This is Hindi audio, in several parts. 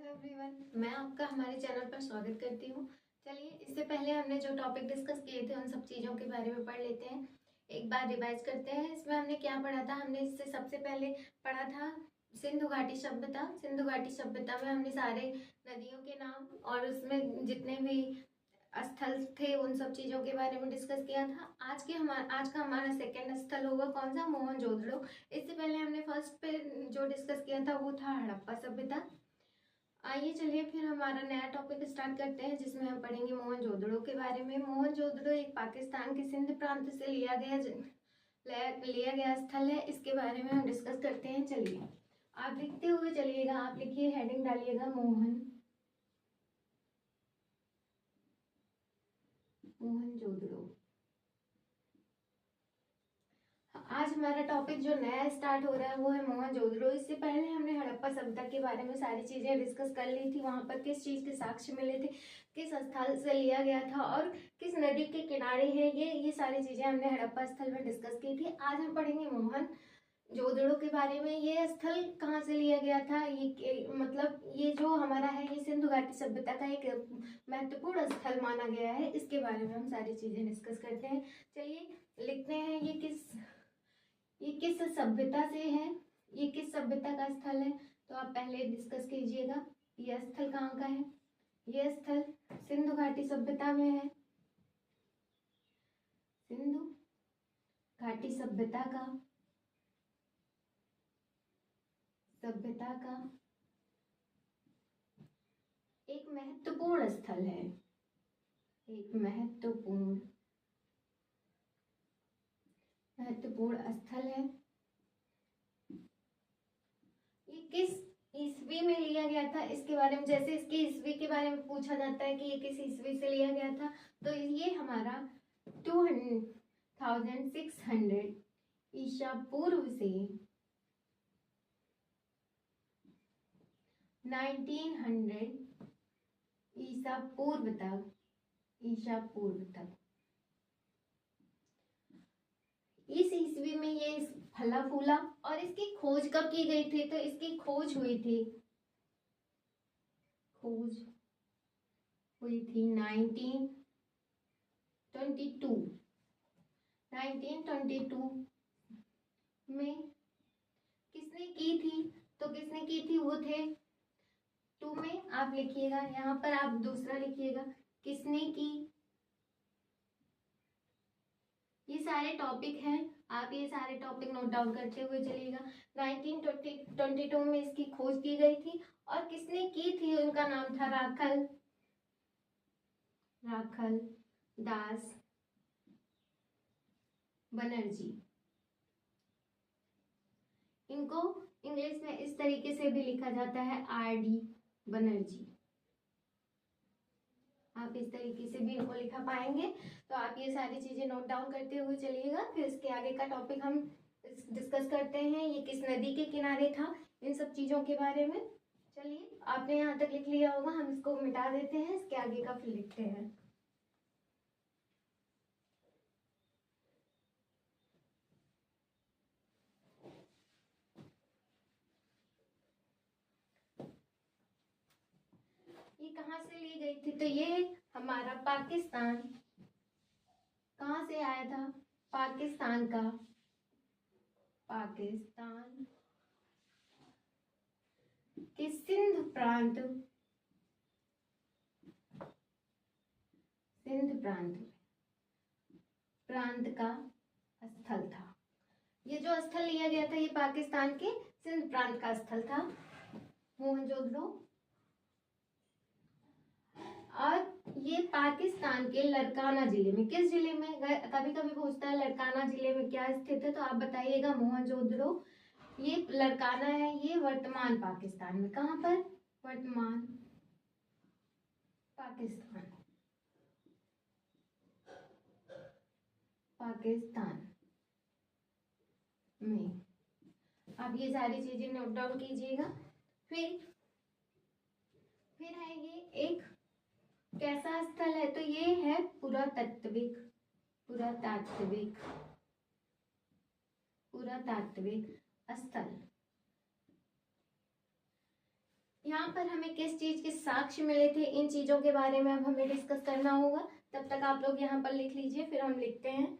हेलो एवरीवन, मैं आपका हमारे चैनल पर स्वागत करती हूँ। चलिए, इससे पहले हमने जो टॉपिक डिस्कस किए थे उन सब चीज़ों के बारे में पढ़ लेते हैं। एक बार रिवाइज करते हैं। इसमें हमने क्या पढ़ा था? हमने इससे सबसे पहले पढ़ा था सिंधु घाटी सभ्यता। सिंधु घाटी सभ्यता में हमने सारे नदियों के नाम और उसमें जितने भी स्थल थे उन सब चीज़ों के बारे में डिस्कस किया था। आज का हमारा सेकेंड स्थल होगा कौन सा? मोहनजोदड़ो। इससे पहले हमने फर्स्ट पे जो डिस्कस किया था वो था हड़प्पा सभ्यता। आइए चलिए फिर हमारा नया टॉपिक स्टार्ट करते हैं, जिसमें हम पढ़ेंगे मोहनजोदड़ो के बारे में। मोहनजोदड़ो एक पाकिस्तान के सिंध प्रांत से लिया गया स्थल है। इसके बारे में हम डिस्कस करते हैं। चलिए, आप लिखते हुए चलिएगा। आप लिखिए, हेडिंग डालिएगा मोहनजोदड़ो। आज हमारा टॉपिक जो नया स्टार्ट हो रहा है वो है मोहनजोदड़ो। इससे पहले हमने हड़प्पा सभ्यता के बारे में सारी चीजें डिस्कस कर ली थी। वहां पर किस चीज के साक्ष्य मिले थे, किस स्थल से लिया गया था और किस नदी के किनारे है, ये सारी चीजें हमने हड़प्पा स्थल में डिस्कस की थी। आज हम पढ़ेंगे मोहनजोदड़ो के बारे में। ये स्थल कहाँ से लिया गया था, मतलब ये जो हमारा है ये सिंधु घाटी सभ्यता का एक महत्वपूर्ण स्थल माना गया है। इसके बारे में हम सारी चीजें डिस्कस करते हैं। चलिए लिखते हैं, ये किस सभ्यता से है, ये किस सभ्यता का स्थल है। तो आप पहले डिस्कस कीजिएगा ये स्थल कहाँ का है। ये स्थल सिंधु घाटी सभ्यता में है। सिंधु घाटी सभ्यता का एक महत्वपूर्ण स्थल है। एक महत्वपूर्ण स्थल है। ये किस ईस्वी में लिया गया था, इसके बारे में, जैसे इसकी ईस्वी के बारे में पूछा जाता है कि ये किस ईस्वी से लिया गया था, तो ये हमारा 2600 ईसा पूर्व से 1900 ईसा पूर्व तक इस ईस्वी में ये फला फूला। और इसकी खोज कब की गई थी? तो इसकी खोज हुई थी 1922 में। किसने की थी? तो किसने की थी? वो थे 2 में। आप लिखिएगा, यहाँ पर आप दूसरा लिखिएगा, किसने की। ये सारे टॉपिक हैं, आप ये सारे टॉपिक नोट डाउन करते हुए चलिएगा। 1922 में इसकी खोज की गई थी और किसने की थी? उनका नाम था राखल दास बनर्जी। इनको इंग्लिश में इस तरीके से भी लिखा जाता है, RD बनर्जी। आप इस तरीके से भी इनको लिखा पाएंगे। तो आप ये सारी चीजें नोट डाउन करते हुए चलिएगा। फिर इसके आगे का टॉपिक हम डिस्कस करते हैं। ये किस नदी के किनारे था, इन सब चीजों के बारे में। चलिए, आपने यहाँ तक लिख लिया होगा, हम इसको मिटा देते हैं। इसके आगे का फिर लिखते हैं। ये कहाँ से ली गई थी? तो ये हमारा पाकिस्तान, कहाँ से आया था? पाकिस्तान के सिंध प्रांत का स्थल था। ये जो स्थल लिया गया था ये पाकिस्तान के सिंध प्रांत का स्थल था, मोहनजोदड़ो। और ये पाकिस्तान के लड़काना जिले में, किस जिले में? कभी कभी पूछता है लड़काना जिले में क्या स्थित है, तो आप बताइएगा मोहनजोदड़ो। ये लड़काना है, ये वर्तमान पाकिस्तान में। कहाँ पर? वर्तमान पाकिस्तान में। आप ये सारी चीजें नोट डाउन कीजिएगा। फिर है ये एक कैसा स्थल है? तो ये है पुरातात्विक स्थल। यहाँ यहाँ पर हमें किस चीज के साक्ष्य मिले थे, इन चीजों के बारे में अब हमें डिस्कस करना होगा। तब तक आप लोग यहाँ पर लिख लीजिए, फिर हम लिखते हैं।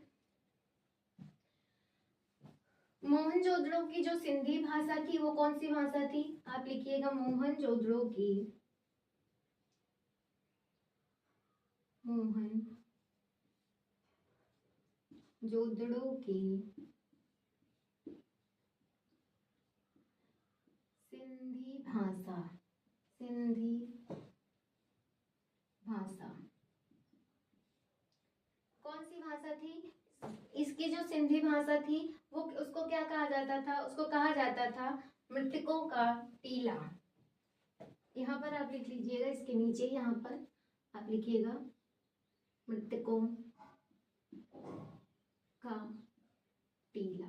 मोहनजोदड़ो की जो सिंधी भाषा थी वो कौन सी भाषा थी? आप लिखिएगा मोहनजोदड़ो की, मोहनजोदड़ो की सिंधी भाषा, सिंधी भाषा कौन सी भाषा थी? इसकी जो सिंधी भाषा थी वो, उसको क्या कहा जाता था? उसको कहा जाता था मृतकों का टीला। यहाँ पर आप लिख लीजिएगा, इसके नीचे यहाँ पर आप लिखिएगा मृतकों का टीला।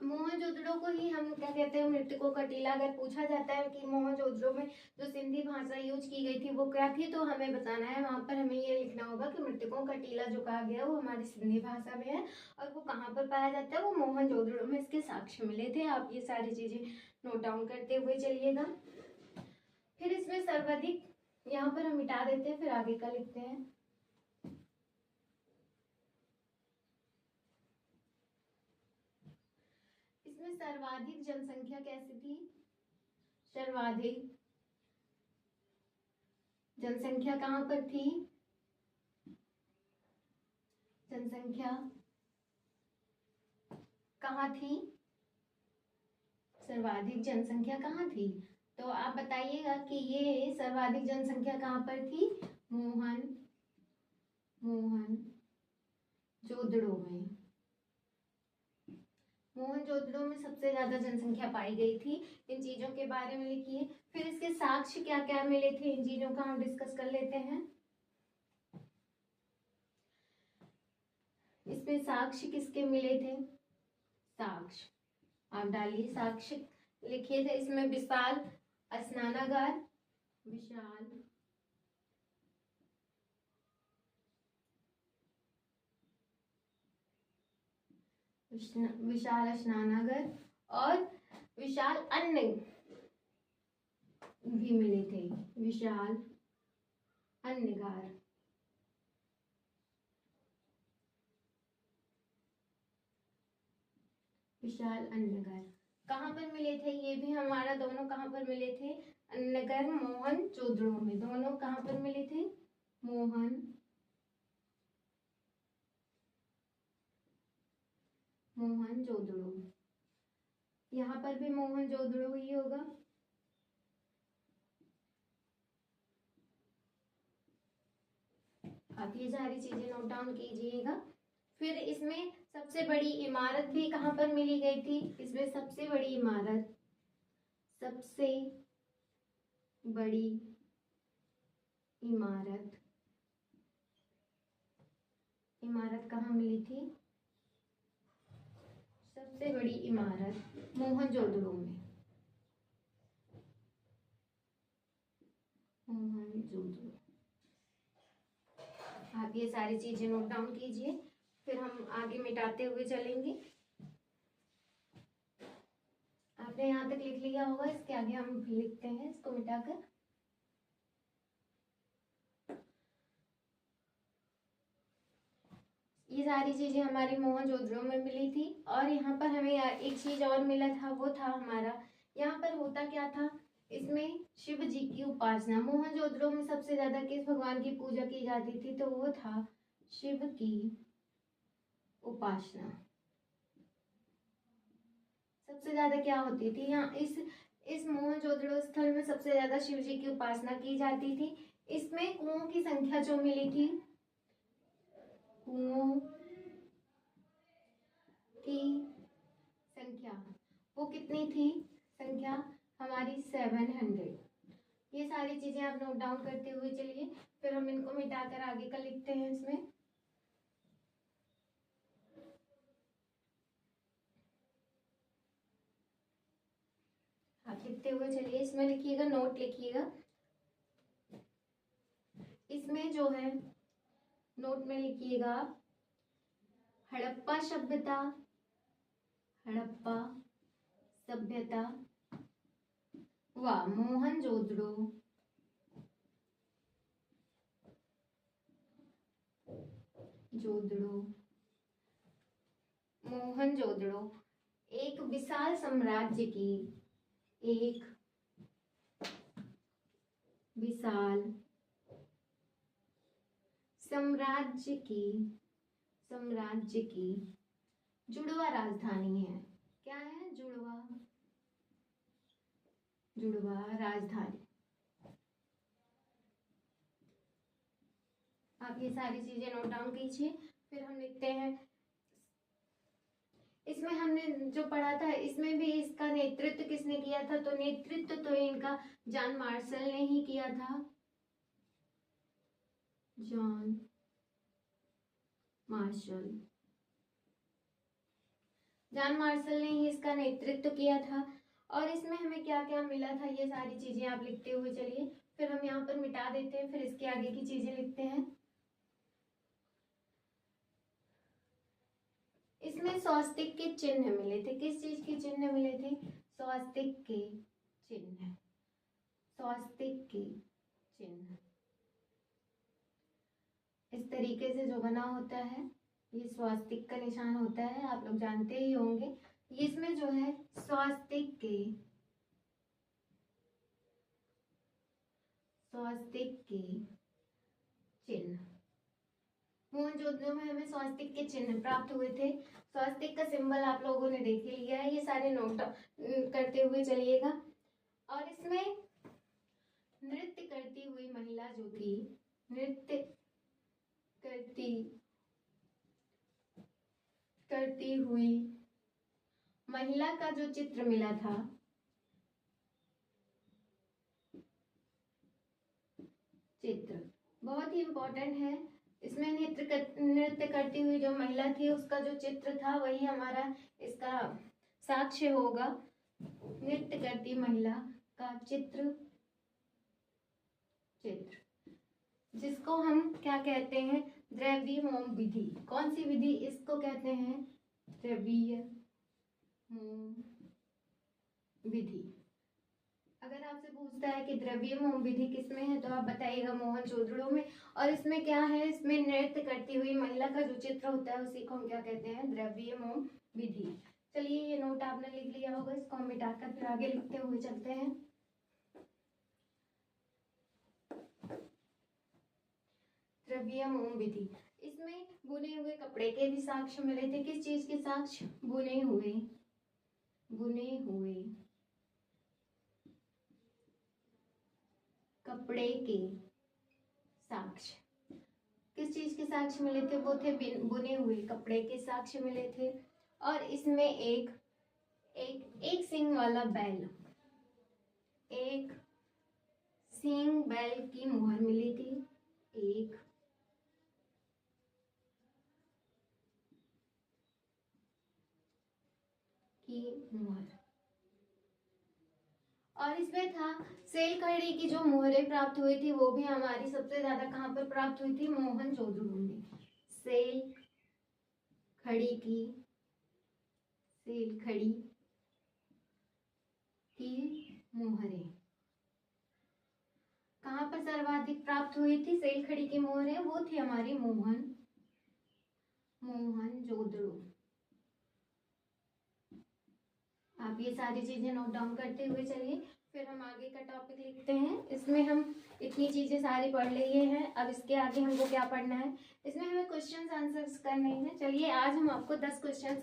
मोहनजोदड़ो को ही हम क्या कहते हैं? मृतकों का टीला। अगर पूछा जाता है कि मोहनजोदड़ो में जो सिंधी भाषा यूज की गई थी वो क्या थी, तो हमें बताना है। वहां पर हमें ये लिखना होगा कि मृतकों का टीला जो कहा गया वो हमारी सिंधी भाषा में है, और वो कहाँ पर पाया जाता है? वो मोहनजोदड़ो में इसके साक्ष्य मिले थे। आप ये सारी चीजें नोट डाउन करते हुए चलिएगा। फिर इसमें सर्वाधिक, यहाँ पर हम मिटा देते हैं, फिर आगे का लिखते हैं। इसमें सर्वाधिक जनसंख्या कैसी थी? सर्वाधिक जनसंख्या कहाँ पर थी? जनसंख्या कहाँ थी? सर्वाधिक जनसंख्या कहाँ थी? तो आप बताइएगा कि ये सर्वाधिक जनसंख्या कहाँ पर थी? मोहनजोदड़ो में। मोहनजोदड़ो में सबसे ज्यादा जनसंख्या पाई गई थी। इन चीजों के बारे में लिखिए। फिर इसके साक्ष्य क्या क्या मिले थे, इन चीजों का हम डिस्कस कर लेते हैं। इसमें साक्ष्य किसके मिले थे? साक्ष्य आप डालिए, साक्ष्य लिखिए थे। इसमें विशाल स्नानागार, विशाल स्नानागार और विशाल अन्न भी मिले थे। विशाल अन्नगार, विशाल अन्नगार कहाँ पर मिले थे? ये भी हमारा दोनों कहाँ पर मिले थे? अन्नगर मोहनजोदड़ो में। दोनों कहाँ पर मिले थे? मोहनजोदड़ो। यहाँ पर भी मोहनजोदड़ो ही होगा। आप ये सारी चीजें नोट डाउन कीजिएगा। फिर इसमें सबसे बड़ी इमारत भी कहाँ पर मिली गई थी? इसमें सबसे बड़ी इमारत, सबसे बड़ी इमारत, इमारत कहाँ मिली थी? सबसे बड़ी इमारत मोहनजोदड़ो में। मोहनजोदड़ो। आप ये सारी चीजें नोट डाउन कीजिए, फिर हम आगे मिटाते हुए चलेंगे। आपने यहाँ तक लिख लिया होगा, इसके आगे हम लिखते हैं इसको मिटाकर। ये सारी चीजें हमारी मोहनजोदड़ो में मिली थी। और यहाँ पर हमें एक चीज और मिला था, वो था हमारा, यहाँ पर होता क्या था? इसमें शिव जी की उपासना। मोहनजोदड़ो में सबसे ज्यादा किस भगवान की पूजा की जाती थी? तो वो था शिव की उपासना। सबसे ज्यादा क्या होती थी यहाँ? इस मोहनजोदड़ो स्थल में सबसे ज्यादा शिव जी की उपासना की जाती थी। इसमें कुओं की संख्या जो मिली थी, कुओं की संख्या वो कितनी थी? संख्या हमारी 700। ये सारी चीजें आप नोट डाउन करते हुए चलिए, फिर हम इनको मिटाकर आगे का लिखते हैं। इसमें आप लिखते हुए चलिए, इसमें लिखिएगा, नोट लिखिएगा। इसमें जो है नोट में लिखिएगा हड़प्पा सभ्यता, हड़प्पा सभ्यता वाह, मोहनजोदड़ो, जोदड़ो, मोहनजोदड़ो एक विशाल साम्राज्य की, एक विशाल साम्राज्य की जुड़वा राजधानी है। क्या है? जुड़वा राजधानी। आप ये सारी चीजें नोट डाउन कीजिए। फिर हम लिखते हैं, इसमें हमने जो पढ़ा था इसमें भी इसका नेतृत्व किसने किया था? तो नेतृत्व तो इनका जॉन मार्शल ने ही किया था। जॉन मार्शल ने ही इसका नेतृत्व किया था। और इसमें हमें क्या क्या मिला था ये सारी चीजें आप लिखते हुए चलिए। फिर हम यहाँ पर मिटा देते हैं, फिर इसके आगे की चीजें लिखते हैं। इसमें स्वास्तिक के चिन्ह मिले थे। किस चीज के चिन्ह मिले थे? स्वास्तिक के चिन्ह। इस तरीके से जो बना होता है ये स्वास्तिक का निशान होता है, आप लोग जानते ही होंगे। इसमें जो है स्वास्तिक के चिन्ह, मोहनजोदड़ो में हमें स्वास्तिक के चिन्ह प्राप्त हुए थे। स्वास्तिक का सिंबल आप लोगों ने देख ही लिया है, ये सारे नोट करते हुए चलिएगा। और इसमें नृत्य करती हुई महिला जो थी, नृत्य करती हुई महिला का जो चित्र मिला था, चित्र बहुत ही इम्पोर्टेंट है। इसमें नृत्य करती हुई जो महिला थी उसका जो चित्र था वही हमारा इसका साक्ष्य होगा। नृत्य करती महिला का चित्र, जिसको हम क्या कहते हैं? द्रव्यमान विधि। कौन सी विधि इसको कहते हैं? द्रव्यमान विधि। अगर आपसे पूछता है कि द्रव्यमान विधि किसमें है तो आप बताइएगा मोहनजोदड़ो में। और इसमें क्या है? इसमें नृत्य करती हुई महिला का जो चित्र होता है उसी को हम क्या कहते हैं? द्रव्यमान विधि। चलिए ये नोट आपने लिख लिया होगा, इसको हम मिटाकर फिर आगे लिखते हुए चलते हैं। द्रव्यमान विधि। इसमें बुने हुए कपड़े के भी साक्ष्य मिले थे। किस चीज के साक्ष्य? बुने हुए कपड़े के साक्ष्य। किस चीज के साक्ष्य मिले थे? वो थे बुने हुए कपड़े के साक्ष्य मिले थे। और इसमें एक सींग वाला बैल, एक सींग बैल की मुहर मिली थी, एक की मुहर। और इसमें था सेल खड़ी की जो मोहरें प्राप्त हुई थी वो भी हमारी सबसे ज्यादा कहाँ पर प्राप्त हुई थी? मोहनजोदड़ो में। सेल खड़ी की मोहरें कहाँ पर सर्वाधिक प्राप्त हुई थी? सेल खड़ी की मोहरें, वो थी हमारी मोहनजोदड़ो। आप ये सारी चीजें नोट डाउन करते हुए चलिए। फिर हम आगे का टॉपिक लिखते हैं। इसमें हम इतनी चीजें सारी पढ़ लिए हैं, अब इसके आगे हमको क्या पढ़ना है? इसमें हमें क्वेश्चंस आंसर्स करने हैं। चलिए आज हम आपको 10 क्वेश्चन